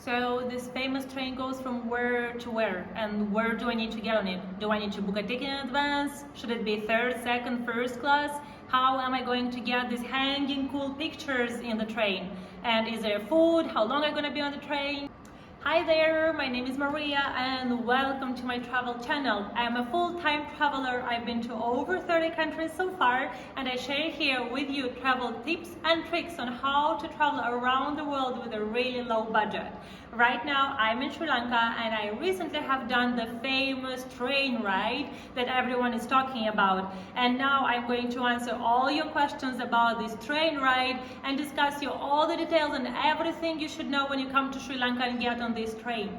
So this famous train goes from where to where, and where do I need to get on it? Do I need to book a ticket in advance? Should it be third, second, first class? How am I going to get these hanging cool pictures in the train? And is there food? How long am I going to be on the train? Hi there, my name is Maria and welcome to my travel channel. I am a full-time traveler. I've been to over 30 countries so far, and I share here with you travel tips and tricks on how to travel around the world with a really low budget. Right now I'm in Sri Lanka and I recently have done the famous train ride that everyone is talking about. And now I'm going to answer all your questions about this train ride and discuss you all the details and everything you should know when you come to Sri Lanka and get on this train.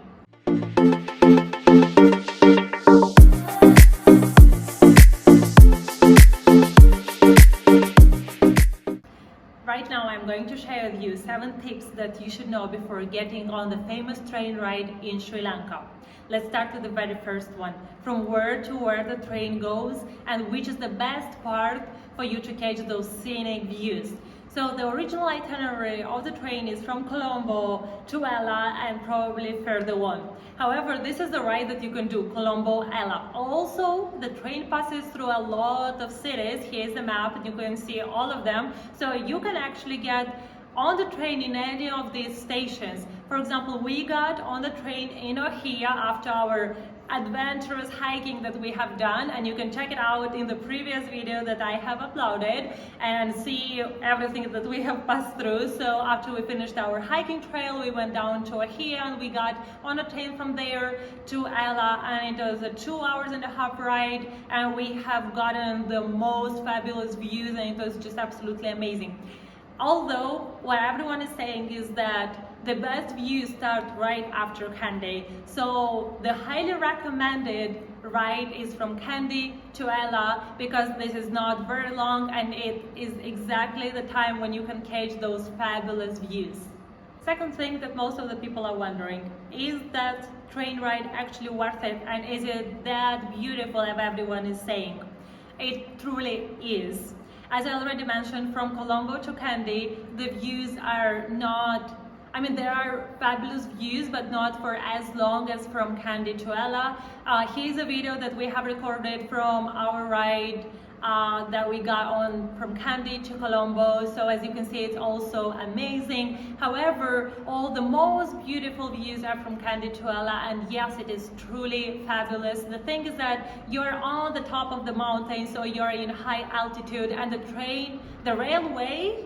Right now I'm going to share with you 7 tips that you should know before getting on the famous train ride in Sri Lanka. Let's start with the very first one. From where to where the train goes and which is the best part for you to catch those scenic views. So the original itinerary of the train is from Colombo to Ella and probably further on. However, this is the ride that you can do, Colombo, Ella. Also, the train passes through a lot of cities. Here's the map and you can see all of them. So you can actually get on the train in any of these stations. For example, we got on the train in Ohia after our adventurous hiking that we have done, and you can check it out in the previous video that I have uploaded and see everything that we have passed through. So after we finished our hiking trail, we went down to Ohia and we got on a train from there to Ella, and it was a 2.5 hour ride, and we have gotten the most fabulous views and it was just absolutely amazing. Although what everyone is saying is that the best views start right after Kandy. So the highly recommended ride is from Kandy to Ella because this is not very long and it is exactly the time when you can catch those fabulous views. Second thing that most of the people are wondering, is that train ride actually worth it and is it that beautiful as everyone is saying? It truly is. As I already mentioned, from Colombo to Kandy, the views are not, there are fabulous views, but not for as long as from Kandy to Ella. Here's a video that we have recorded from our ride that we got on from Kandy to Colombo. So as you can see, it's also amazing. However, all the most beautiful views are from Kandy to Ella, and yes, it is truly fabulous. The thing is that you're on the top of the mountain, so you're in high altitude, and the railway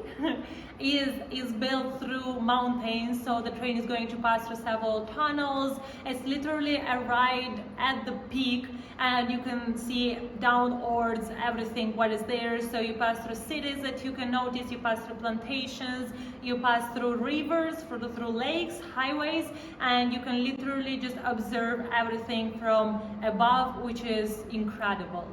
is built through mountains, so the train is going to pass through several tunnels. It's literally a ride at the peak, and you can see downwards everything what is there. So you pass through cities that you can notice, you pass through plantations, you pass through rivers, through lakes, highways, and you can literally just observe everything from above, which is incredible.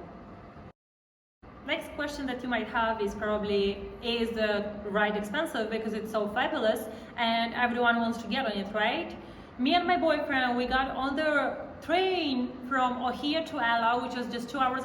Next question that you might have is probably, is the ride expensive because it's so fabulous and everyone wants to get on it, right? Me and my boyfriend, we got on the train from Ohia to Ella, which was just 2.5 hours,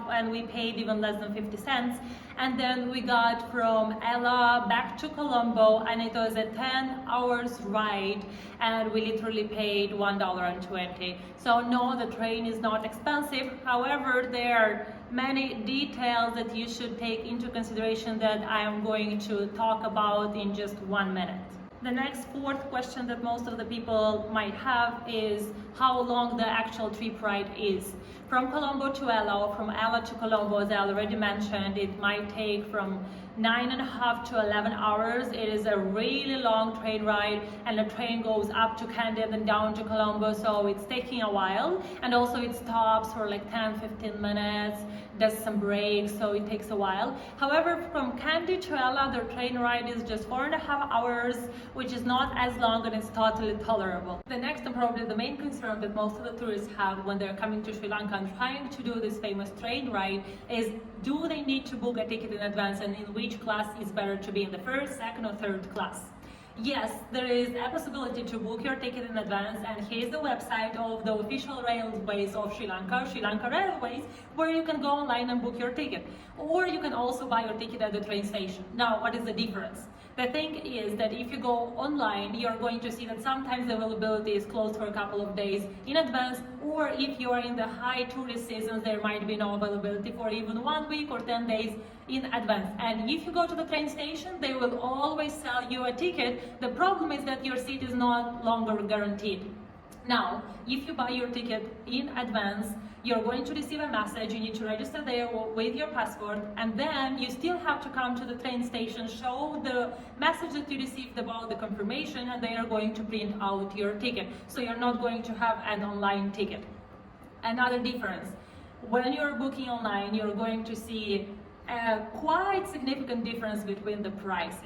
and we paid even less than 50 cents. And then we got from Ella back to Colombo, and it was a 10 hours ride, and we literally paid $1.20. So no, the train is not expensive. However, there are many details that you should take into consideration that I am going to talk about in just 1 minute. The next fourth question that most of the people might have is how long the actual trip ride is. From Colombo to Ella or from Ella to Colombo, as I already mentioned, it might take from 9.5 to 11 hours. It is a really long train ride, and the train goes up to Kandy and then down to Colombo, so it's taking a while. And also it stops for like 10-15 minutes, does some breaks, so it takes a while. However, from Kandy to Ella, the train ride is just 4.5 hours, which is not as long and it's totally tolerable. The next and probably the main concern that most of the tourists have when they're coming to Sri Lanka and trying to do this famous train ride is, do they need to book a ticket in advance, and in which class is better to be, in the first, second, or third class? Yes, there is a possibility to book your ticket in advance, and here's the website of the official railways of Sri Lanka, Sri Lanka Railways, where you can go online and book your ticket. Or you can also buy your ticket at the train station. Now, what is the difference? The thing is that if you go online, you're going to see that sometimes the availability is closed for a couple of days in advance, or if you are in the high tourist seasons, there might be no availability for even 1 week or 10 days in advance. And if you go to the train station, they will always sell you a ticket. The problem is that your seat is no longer guaranteed. Now, if you buy your ticket in advance, you're going to receive a message. You need to register there with your passport, and then you still have to come to the train station, show the message that you received about the confirmation, and they are going to print out your ticket. So you're not going to have an online ticket. Another difference, when you're booking online, you're going to see a quite significant difference between the prices.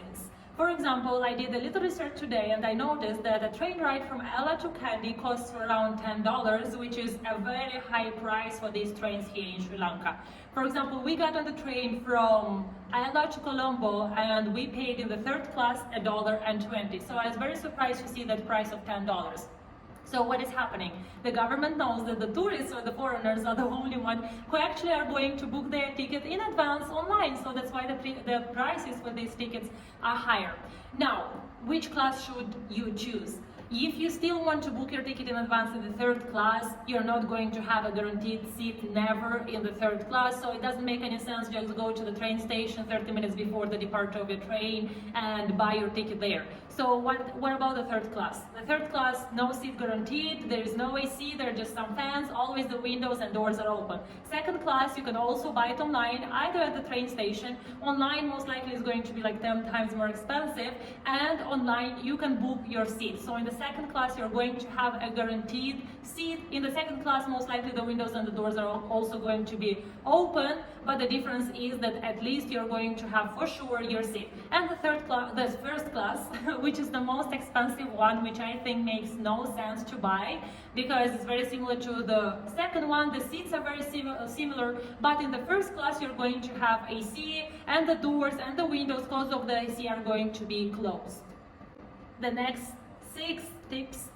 For example, I did a little research today and I noticed that a train ride from Ella to Kandy costs around $10, which is a very high price for these trains here in Sri Lanka. For example, we got on the train from Ella to Colombo and we paid in the third class $1.20. So I was very surprised to see that price of $10. So what is happening? The government knows that the tourists or the foreigners are the only one who actually are going to book their ticket in advance online. So that's why the prices for these tickets are higher. Now, which class should you choose? If you still want to book your ticket in advance in the third class, you're not going to have a guaranteed seat never in the third class, so it doesn't make any sense just go to the train station 30 minutes before the departure of your train and buy your ticket there. So what about the third class? The third class, no seat guaranteed, there is no AC, there are just some fans, always the windows and doors are open. Second class, you can also buy it online, either at the train station. Online most likely is going to be like 10 times more expensive, and online you can book your seat. So in the second class, you're going to have a guaranteed seat. In the second class, most likely the windows and the doors are also going to be open, but the difference is that at least you're going to have for sure your seat. And the first class, which is the most expensive one, which I think makes no sense to buy because it's very similar to the second one. The seats are very similar, but in the first class you're going to have AC, and the doors and the windows because of the AC are going to be closed. The next 6 tips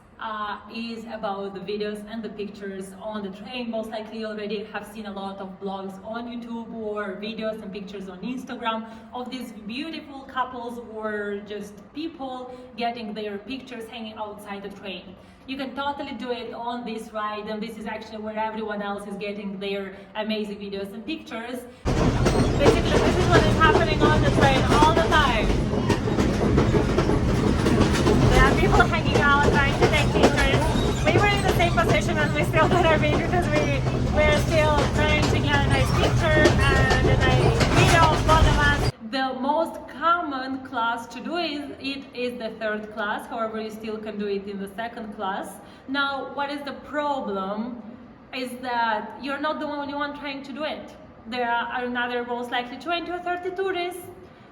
is about the videos and the pictures on the train. Most likely you already have seen a lot of blogs on YouTube or videos and pictures on Instagram of these beautiful couples or just people getting their pictures hanging outside the train. You can totally do it on this ride, and this is actually where everyone else is getting their amazing videos and pictures. Basically, this is what is happening on the train all the time. There are people hanging out, trying to take pictures. We were in the same position and we still got our video because we're still trying to get a nice picture and a nice video of both of us. The most common class to do it is the third class. However, you still can do it in the second class. Now, what is the problem is that you're not the only one trying to do it. There are another most likely 20 or 30 tourists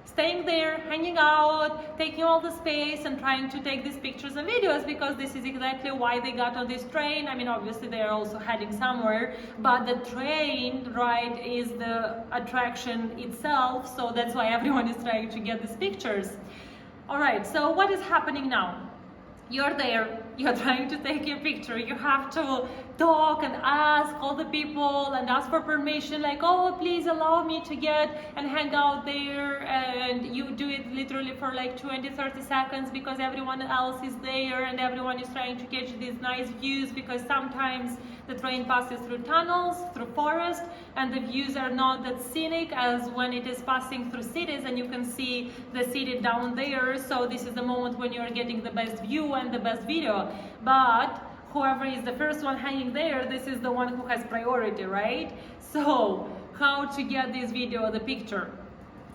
staying there, hanging out, taking all the space and trying to take these pictures and videos, because this is exactly why they got on this train. I mean, obviously they are also heading somewhere, but the train ride is the attraction itself, so that's why everyone is trying to get these pictures. All right, so what is happening now? You're there, you're trying to take your picture, you have to talk and ask all the people and ask for permission, like, oh, please allow me to get and hang out there, and you do it literally for like 20-30 seconds because everyone else is there and everyone is trying to catch these nice views, because sometimes the train passes through tunnels, through forest, and the views are not that scenic as when it is passing through cities and you can see the city down there. So this is the moment when you're getting the best view and the best video. But whoever is the first one hanging there, this is the one who has priority, right? So how to get this video, the picture?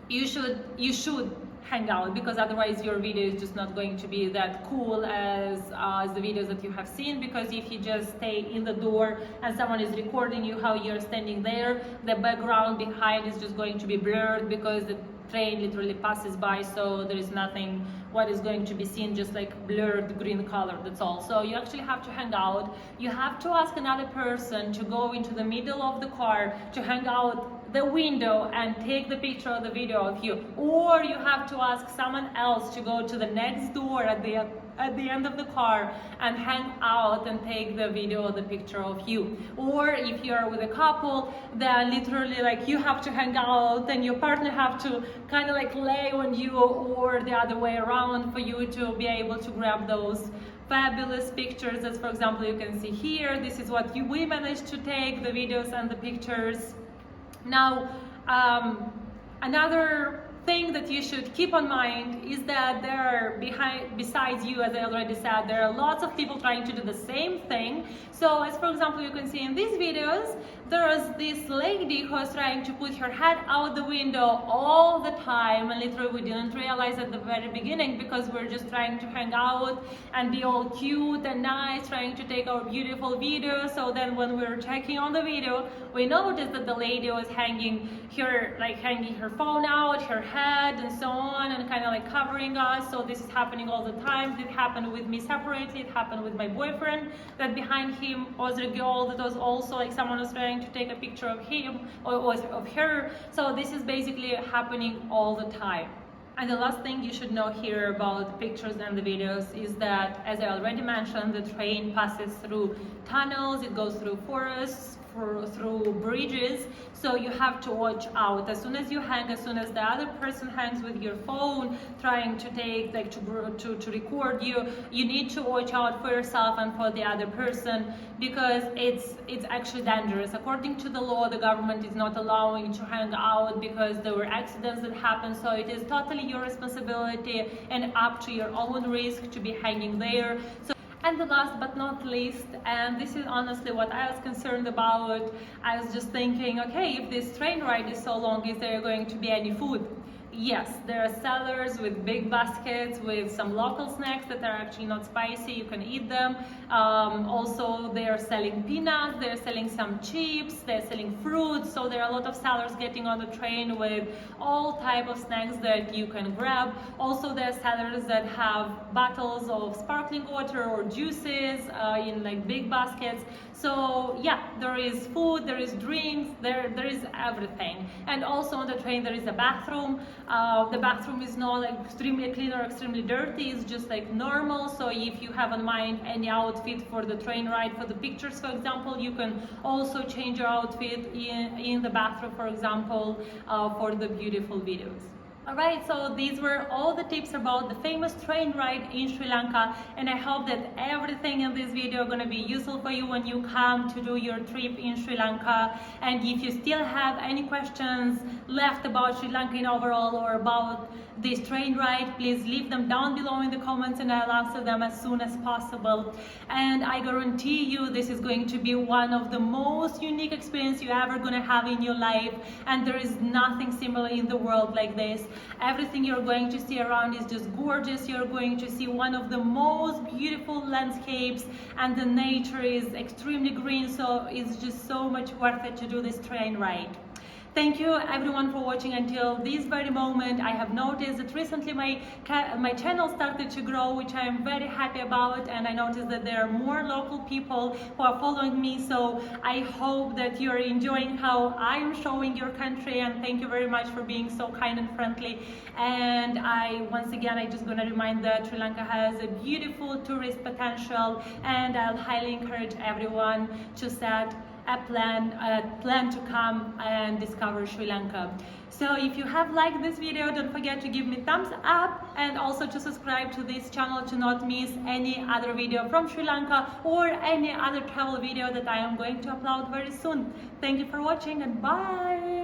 You should hang out, because otherwise your video is just not going to be that cool as the videos that you have seen. Because if you just stay in the door and someone is recording you how you're standing there, the background behind is just going to be blurred because the train literally passes by, so there is nothing what is going to be seen, just like blurred green color, that's all. So you actually have to hang out. You have to ask another person to go into the middle of the car to hang out the window and take the picture or the video of you, or you have to ask someone else to go to the next door at the at the end of the car and hang out and take the video or the picture of you. Or if you're with a couple, then literally like you have to hang out and your partner have to kind of like lay on you, or the other way around, for you to be able to grab those fabulous pictures. As for example, you can see here, this is what we managed to take, the videos and the pictures. Now, another thing that you should keep in mind is that besides you, as I already said, there are lots of people trying to do the same thing. So as for example, you can see in these videos, there is this lady who is trying to put her head out the window all the time, and literally we didn't realize at the very beginning because we're just trying to hang out and be all cute and nice, trying to take our beautiful videos. So then when we were checking on the video, we noticed that the lady was hanging her phone out, her head and so on, and kind of like covering us. So this is happening all the time. It happened with me separately, it happened with my boyfriend, that behind him was a girl that was also like someone was trying to take a picture of him or of her. So this is basically happening all the time. And the last thing you should know here about pictures and the videos is that, as I already mentioned, the train passes through tunnels, it goes through forests, through bridges, so you have to watch out. As soon as you hang, as soon as the other person hangs with your phone trying to take to record you, you need to watch out for yourself and for the other person, because it's actually dangerous. According to the law, the government is not allowing to hang out because there were accidents that happened, so it is totally your responsibility and up to your own risk to be hanging there. And the last but not least, and this is honestly what I was concerned about, I was just thinking, okay, if this train ride is so long, is there going to be any food? Yes, there are sellers with big baskets with some local snacks that are actually not spicy, you can eat them. Also, they are selling peanuts, they're selling some chips, they're selling fruits, so there are a lot of sellers getting on the train with all type of snacks that you can grab. Also, there are sellers that have bottles of sparkling water or juices in like big baskets. So yeah, there is food, there is drinks, there is everything. And also on the train there is a bathroom. The bathroom is not like extremely clean or extremely dirty, it's just like normal. So if you have in mind any outfit for the train ride, for the pictures for example, you can also change your outfit in the bathroom, for example, for the beautiful videos. Alright, so these were all the tips about the famous train ride in Sri Lanka, and I hope that everything in this video is going to be useful for you when you come to do your trip in Sri Lanka. And if you still have any questions left about Sri Lanka in overall or about this train ride, please leave them down below in the comments and I'll answer them as soon as possible. And I guarantee you this is going to be one of the most unique experiences you're ever going to have in your life, and there is nothing similar in the world like this. Everything you're going to see around is just gorgeous. You're going to see one of the most beautiful landscapes, and the nature is extremely green, so it's just so much worth it to do this train ride. Thank you everyone for watching until this very moment. I have noticed that recently my channel started to grow, which I am very happy about, and I noticed that there are more local people who are following me, so I hope that you're enjoying how I am showing your country, and thank you very much for being so kind and friendly. And once again, I just gonna remind that Sri Lanka has a beautiful tourist potential, and I'll highly encourage everyone to set a plan to come and discover Sri Lanka. So if you have liked this video, don't forget to give me thumbs up, and also to subscribe to this channel to not miss any other video from Sri Lanka or any other travel video that I am going to upload very soon. Thank you for watching, and bye!